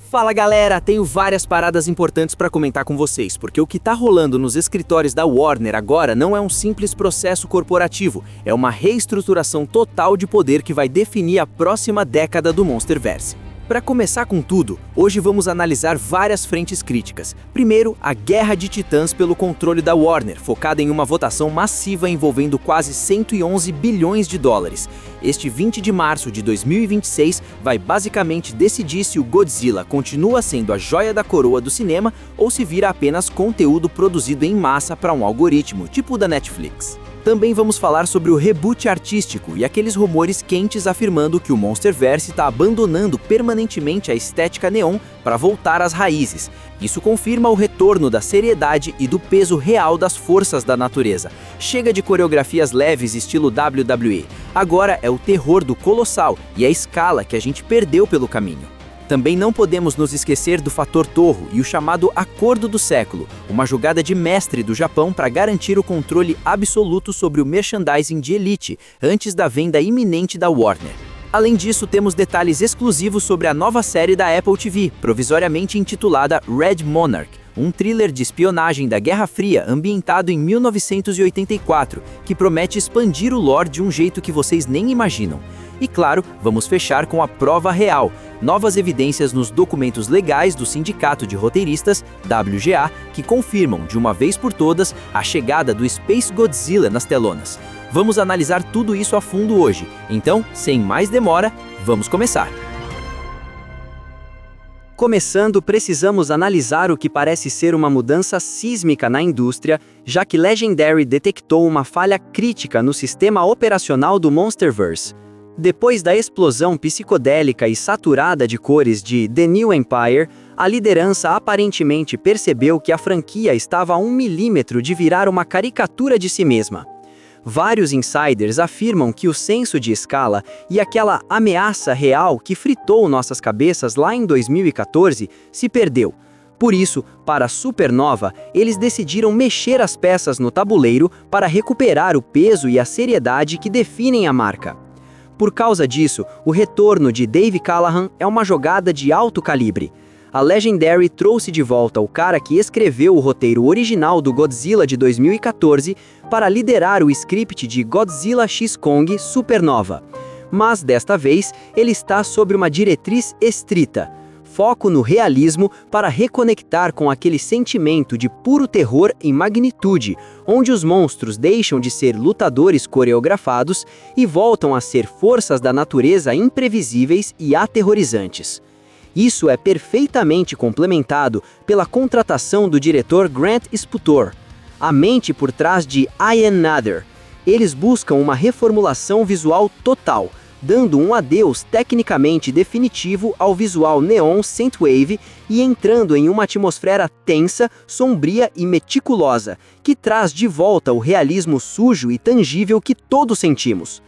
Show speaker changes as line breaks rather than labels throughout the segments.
Fala galera, tenho várias paradas importantes para comentar com vocês, porque o que tá rolando nos escritórios da Warner agora não é um simples processo corporativo, é uma reestruturação total de poder que vai definir a próxima década do Monsterverse. Para começar com tudo, hoje vamos analisar várias frentes críticas. Primeiro, a guerra de titãs pelo controle da Warner, focada em uma votação massiva envolvendo quase 111 bilhões de dólares. Este 20 de março de 2026 vai basicamente decidir se o Godzilla continua sendo a joia da coroa do cinema ou se vira apenas conteúdo produzido em massa para um algoritmo, tipo o da Netflix. Também vamos falar sobre o reboot artístico e aqueles rumores quentes afirmando que o Monsterverse está abandonando permanentemente a estética neon para voltar às raízes. Isso confirma o retorno da seriedade e do peso real das forças da natureza. Chega de coreografias leves estilo WWE. Agora é o terror do colossal e a escala que a gente perdeu pelo caminho. Também não podemos nos esquecer do fator Torro e o chamado Acordo do Século, uma jogada de mestre do Japão para garantir o controle absoluto sobre o merchandising de Elite, antes da venda iminente da Warner. Além disso, temos detalhes exclusivos sobre a nova série da Apple TV, provisoriamente intitulada Red Monarch, um thriller de espionagem da Guerra Fria ambientado em 1984, que promete expandir o lore de um jeito que vocês nem imaginam. E claro, vamos fechar com a prova real, novas evidências nos documentos legais do Sindicato de Roteiristas, WGA, que confirmam, de uma vez por todas, a chegada do Space Godzilla nas telonas. Vamos analisar tudo isso a fundo hoje, então, sem mais demora, vamos começar! Começando, precisamos analisar o que parece ser uma mudança sísmica na indústria, já que Legendary detectou uma falha crítica no sistema operacional do Monsterverse. Depois da explosão psicodélica e saturada de cores de The New Empire, a liderança aparentemente percebeu que a franquia estava a 1 milímetro de virar uma caricatura de si mesma. Vários insiders afirmam que o senso de escala e aquela ameaça real que fritou nossas cabeças lá em 2014 se perdeu. Por isso, para a Supernova, eles decidiram mexer as peças no tabuleiro para recuperar o peso e a seriedade que definem a marca. Por causa disso, o retorno de Dave Callaham é uma jogada de alto calibre. A Legendary trouxe de volta o cara que escreveu o roteiro original do Godzilla de 2014 para liderar o script de Godzilla X Kong Supernova. Mas, desta vez, ele está sob uma diretriz estrita. Foco no realismo para reconectar com aquele sentimento de puro terror em magnitude, onde os monstros deixam de ser lutadores coreografados e voltam a ser forças da natureza imprevisíveis e aterrorizantes. Isso é perfeitamente complementado pela contratação do diretor Grant Sputor, a mente por trás de I Am Another. Eles buscam uma reformulação visual total, dando um adeus tecnicamente definitivo ao visual neon synthwave e entrando em uma atmosfera tensa, sombria e meticulosa, que traz de volta o realismo sujo e tangível que todos sentimos.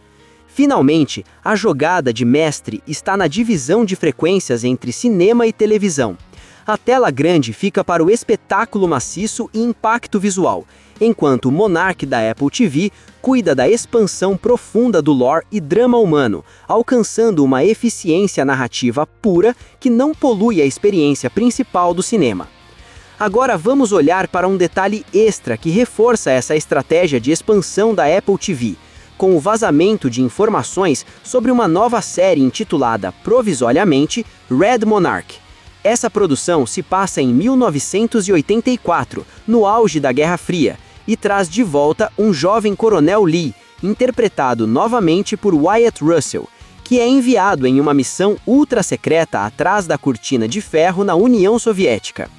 Finalmente, a jogada de mestre está na divisão de frequências entre cinema e televisão. A tela grande fica para o espetáculo maciço e impacto visual, enquanto o Monarch da Apple TV cuida da expansão profunda do lore e drama humano, alcançando uma eficiência narrativa pura que não polui a experiência principal do cinema. Agora vamos olhar para um detalhe extra que reforça essa estratégia de expansão da Apple TV, com o vazamento de informações sobre uma nova série intitulada, provisoriamente, Red Monarch. Essa produção se passa em 1984, no auge da Guerra Fria, e traz de volta um jovem coronel Lee, interpretado novamente por Wyatt Russell, que é enviado em uma missão ultra-secreta atrás da cortina de ferro na União Soviética.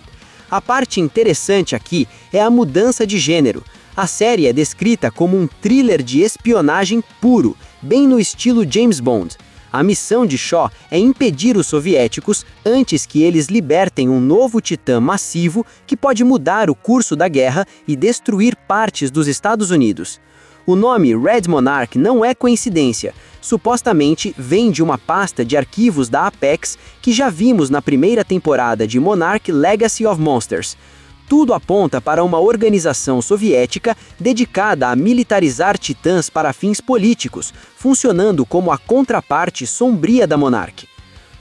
A parte interessante aqui é a mudança de gênero. A série é descrita como um thriller de espionagem puro, bem no estilo James Bond. A missão de Shaw é impedir os soviéticos antes que eles libertem um novo titã massivo que pode mudar o curso da guerra e destruir partes dos Estados Unidos. O nome Red Monarch não é coincidência. Supostamente vem de uma pasta de arquivos da Apex que já vimos na primeira temporada de Monarch Legacy of Monsters. Tudo aponta para uma organização soviética dedicada a militarizar titãs para fins políticos, funcionando como a contraparte sombria da Monarch.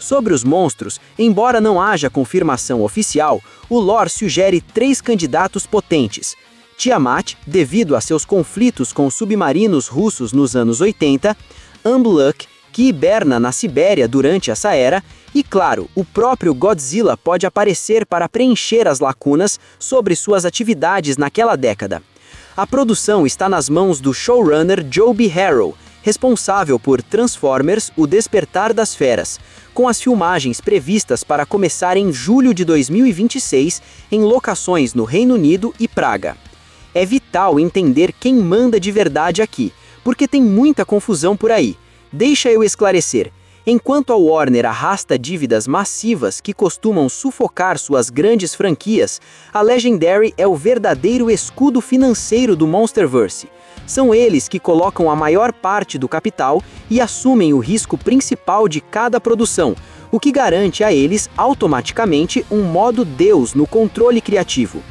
Sobre os monstros, embora não haja confirmação oficial, o lore sugere 3 candidatos potentes. Tiamat, devido a seus conflitos com submarinos russos nos anos 80, Umbluk, que hiberna na Sibéria durante essa era, e claro, o próprio Godzilla pode aparecer para preencher as lacunas sobre suas atividades naquela década. A produção está nas mãos do showrunner Joe B. Harrow, responsável por Transformers: O Despertar das Feras, com as filmagens previstas para começar em julho de 2026 em locações no Reino Unido e Praga. É vital entender quem manda de verdade aqui, porque tem muita confusão por aí. Deixa eu esclarecer. Enquanto a Warner arrasta dívidas massivas que costumam sufocar suas grandes franquias, a Legendary é o verdadeiro escudo financeiro do Monsterverse. São eles que colocam a maior parte do capital e assumem o risco principal de cada produção, o que garante a eles automaticamente um modo Deus no controle criativo.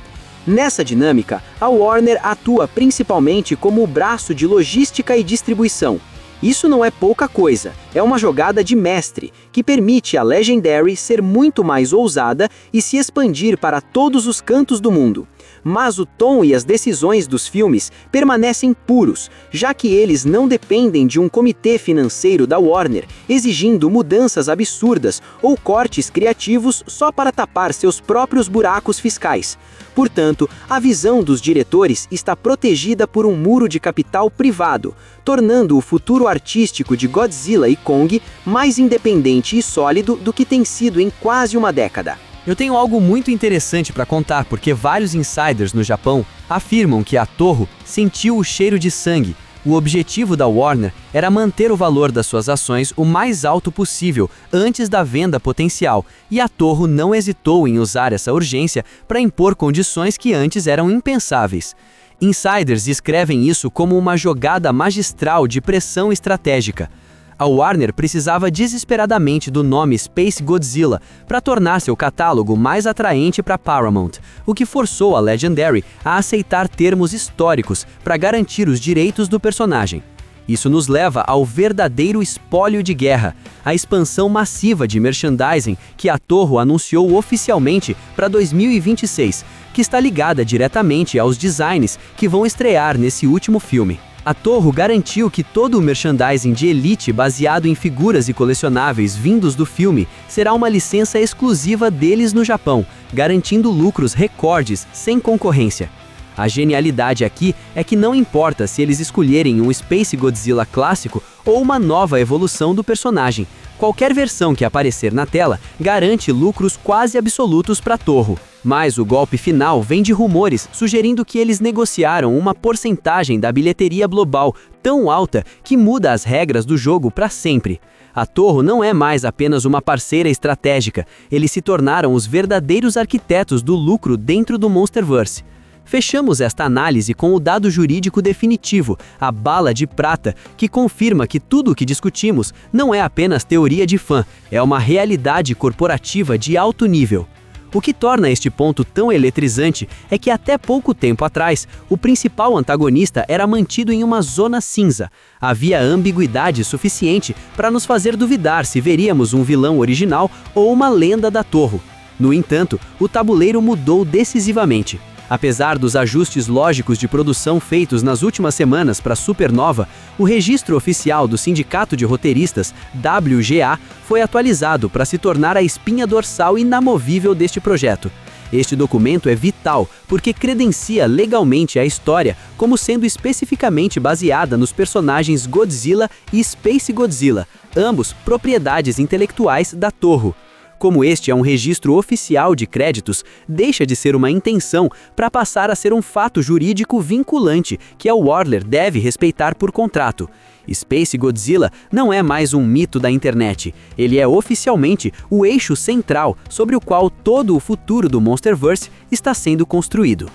Nessa dinâmica, a Warner atua principalmente como o braço de logística e distribuição. Isso não é pouca coisa, é uma jogada de mestre, que permite a Legendary ser muito mais ousada e se expandir para todos os cantos do mundo. Mas o tom e as decisões dos filmes permanecem puros, já que eles não dependem de um comitê financeiro da Warner, exigindo mudanças absurdas ou cortes criativos só para tapar seus próprios buracos fiscais. Portanto, a visão dos diretores está protegida por um muro de capital privado, tornando o futuro artístico de Godzilla e Kong mais independente e sólido do que tem sido em quase uma década.
Eu tenho algo muito interessante para contar, porque vários insiders no Japão afirmam que a Toho sentiu o cheiro de sangue. O objetivo da Warner era manter o valor das suas ações o mais alto possível antes da venda potencial, e a Toho não hesitou em usar essa urgência para impor condições que antes eram impensáveis. Insiders descrevem isso como uma jogada magistral de pressão estratégica. A Warner precisava desesperadamente do nome Space Godzilla para tornar seu catálogo mais atraente para Paramount, o que forçou a Legendary a aceitar termos históricos para garantir os direitos do personagem. Isso nos leva ao verdadeiro espólio de guerra, a expansão massiva de merchandising que a Toho anunciou oficialmente para 2026, que está ligada diretamente aos designs que vão estrear nesse último filme. A Toho garantiu que todo o merchandising de Elite baseado em figuras e colecionáveis vindos do filme será uma licença exclusiva deles no Japão, garantindo lucros recordes sem concorrência. A genialidade aqui é que não importa se eles escolherem um Space Godzilla clássico ou uma nova evolução do personagem, qualquer versão que aparecer na tela garante lucros quase absolutos para a Toho. Mas o golpe final vem de rumores sugerindo que eles negociaram uma porcentagem da bilheteria global tão alta que muda as regras do jogo para sempre. A Toho não é mais apenas uma parceira estratégica, eles se tornaram os verdadeiros arquitetos do lucro dentro do Monsterverse. Fechamos esta análise com o dado jurídico definitivo, a bala de prata, que confirma que tudo o que discutimos não é apenas teoria de fã, é uma realidade corporativa de alto nível. O que torna este ponto tão eletrizante é que até pouco tempo atrás, o principal antagonista era mantido em uma zona cinza. Havia ambiguidade suficiente para nos fazer duvidar se veríamos um vilão original ou uma lenda da Toho. No entanto, o tabuleiro mudou decisivamente. Apesar dos ajustes lógicos de produção feitos nas últimas semanas para Supernova, o registro oficial do Sindicato de Roteiristas, WGA, foi atualizado para se tornar a espinha dorsal inamovível deste projeto. Este documento é vital porque credencia legalmente a história como sendo especificamente baseada nos personagens Godzilla e Space Godzilla, ambos propriedades intelectuais da Toho. Como este é um registro oficial de créditos, deixa de ser uma intenção para passar a ser um fato jurídico vinculante que a Warner deve respeitar por contrato. Space Godzilla não é mais um mito da internet, ele é oficialmente o eixo central sobre o qual todo o futuro do Monsterverse está sendo construído.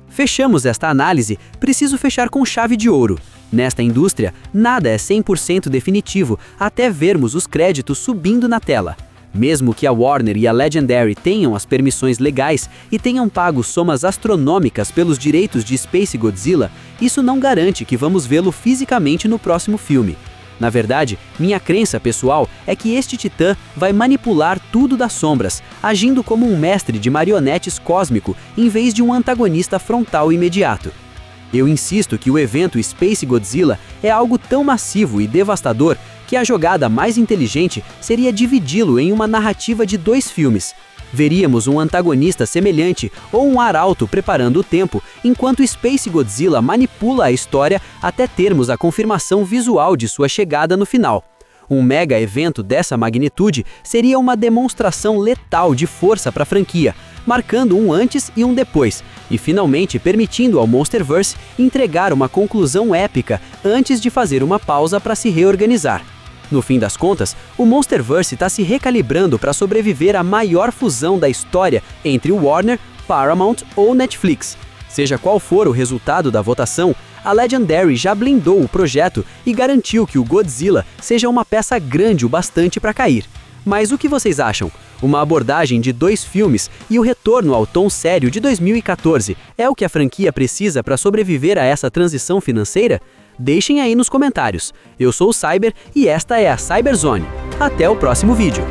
Fechamos esta análise, preciso fechar com chave de ouro. Nesta indústria, nada é 100% definitivo até vermos os créditos subindo na tela. Mesmo que a Warner e a Legendary tenham as permissões legais e tenham pago somas astronômicas pelos direitos de Space Godzilla, isso não garante que vamos vê-lo fisicamente no próximo filme. Na verdade, minha crença pessoal é que este titã vai manipular tudo das sombras, agindo como um mestre de marionetes cósmico em vez de um antagonista frontal imediato. Eu insisto que o evento Space Godzilla é algo tão massivo e devastador que a jogada mais inteligente seria dividi-lo em uma narrativa de 2 filmes. Veríamos um antagonista semelhante ou um arauto preparando o tempo, enquanto Space Godzilla manipula a história até termos a confirmação visual de sua chegada no final. Um mega evento dessa magnitude seria uma demonstração letal de força para a franquia, marcando um antes e um depois, e finalmente permitindo ao Monsterverse entregar uma conclusão épica antes de fazer uma pausa para se reorganizar. No fim das contas, o Monsterverse está se recalibrando para sobreviver à maior fusão da história entre o Warner, Paramount ou Netflix. Seja qual for o resultado da votação, a Legendary já blindou o projeto e garantiu que o Godzilla seja uma peça grande o bastante para cair. Mas o que vocês acham? Uma abordagem de 2 filmes e o retorno ao tom sério de 2014 é o que a franquia precisa para sobreviver a essa transição financeira? Deixem aí nos comentários. Eu sou o Cyber e esta é a Cyberzone. Até o próximo vídeo.